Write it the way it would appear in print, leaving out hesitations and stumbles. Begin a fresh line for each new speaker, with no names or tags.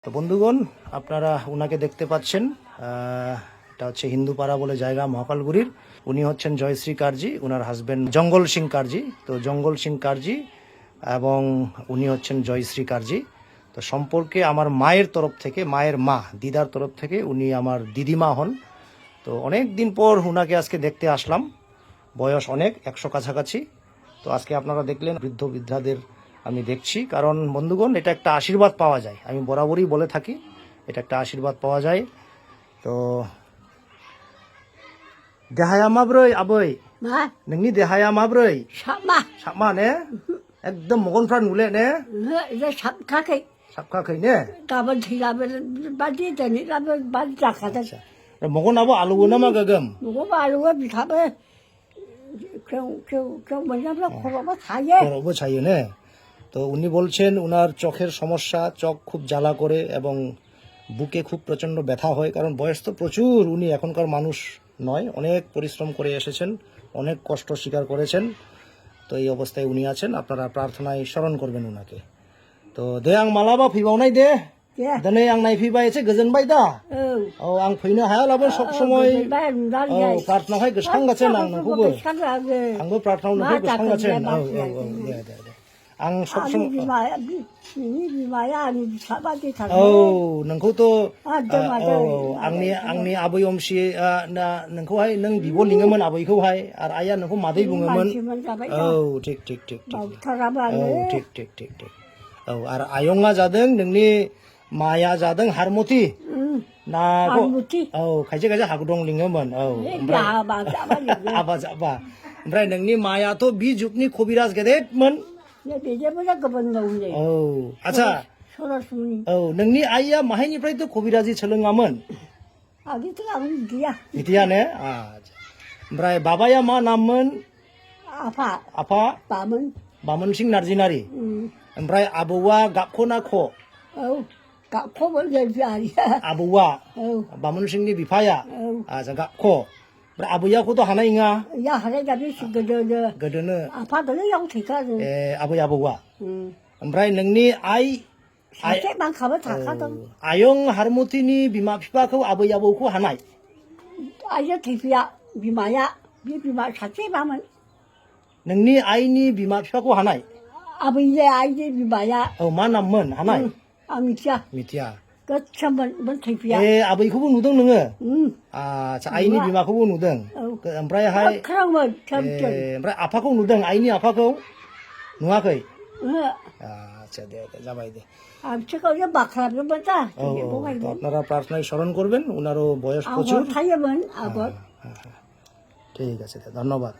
তো বন্ধুগণ, আপনারা উনাকে দেখতে পাচ্ছেন। এটা হচ্ছে হিন্দুপাড়া বলে জায়গা, মহাকালগুড়ির। উনি হচ্ছেন জয়শ্রী কার্জি, উনার হাজবেন্ড জঙ্গল সিং কার্জি। তো জঙ্গল সিং কার্জি এবং উনি হচ্ছেন জয়শ্রী কার্জি। তো সম্পর্কে আমার মায়ের তরফ থেকে, মায়ের মা দিদার তরফ থেকে উনি আমার দিদিমা হন। তো অনেক দিন পর উনাকে আজকে দেখতে আসলাম। বয়স অনেক, 100 কাছাকাছি। তো আজকে আপনারা দেখলেন, বৃদ্ধ বৃদ্ধাদের আমি দেখছি, কারণ বন্ধুগণ এটা একটা আশীর্বাদ পাওয়া যায়। আমি বরাবরই বলে থাকি এটা একটা আশীর্বাদ পাওয়া যায়। তো দেহায়া মাब्रै আबै नोंनि देहाया माब्रै? साबमा ने एकदम मेगनफ्रा नुले ने
साबखाखै
ने
गाबोन थैलाबो बादि दिनै गाबोन बादि जाखादों।
मेगनाबो आलौवो नामा गोगोम?
मेगनाबो आलौवो, बिखाबो ख्रेव ख्रेव ख्रेव मोनजाब्ला खर'बो सायो।
खर'बो सायो ने। তো উনি বলছেন ওনার চোখের সমস্যা, চোখ খুব জ্বালা করে এবং বুকে খুব প্রচণ্ড ব্যথা হয়, কারণ বয়স তো প্রচুর। উনি এখনকার মানুষ নয়, অনেক পরিশ্রম করে এসেছেন, অনেক কষ্ট স্বীকার করেছেন। তো এই অবস্থায় উনি আছেন, আপনারা প্রার্থনায় স্মরণ করবেন উনাকে। তো দে आं मालाबा फैबावनाय दे दिनै आं नायफैबाय एसे गोजोनबाय दा। औ आं फैनो हायाब्लाबो सब समय प्रार्थनायावहाय गोसोखांगासिनो आं नोंखौबो, आंबो प्रार्थनायाव नोंखौ गोसोखांगासिनो। औ औ औ दे दे दे आं सब समय औ नोंखौथ' आंनि आबै अमसि नोंखौहाय नों बिब' लिङोमोन, आबैखौहाय, आरो आइया नोंखौ मादै बुङोमोन। औ थिग थिग थिग थिग औ थिग थिग थिग थिग औ आरो आयंआ जादों नोंनि माया जादों हारमति ना औ खायसे खायसे हागदं लिङोमोन। औ हाबा जाबा ओमफ्राय नोंनि मायाथ' बि जुगनि कबिराज गेदेरमोन। औ आच्छा औ नोंनि आइया माहायनिफ्रायथ' कबिराजि सोलोङामोन? मिथिया ने। आच्छा ओमफ्राय बाबाया मा नाममोन? आफा बामोन सिं नार्जिनारि। ओमफ्राय आबौआ गाबख' ना ख'? आबौआ बामोन सिंनि बिफाया आच्छा गाबख'। ओमफ्राय आबैयाखौथ' हानाय नङा? गोदोनो ए आबै आबौआ। ओमफ्राय नोंनि आयं हारमतिनि बिमा बिफाखौ आबै आबौखौ हानाय? नोंनि आइनि बिमा बिफाखौ हानाय? औ मा नाममोन हानाय? मिथिया। ए आबैखौबो नुदों नोङो? आच्छा आइनि बिमाखौबो नुदों। ओमफ्रायहाय ओमफ्राय आफाखौ नुदों? आइनि आफाखौ नुवाखै? আচ্ছা দে যাবাই দে। আপনারা প্রার্থনায় স্মরণ করবেন, ওনারও বয়স প্রচুর। ঠিক আছে, ধন্যবাদ।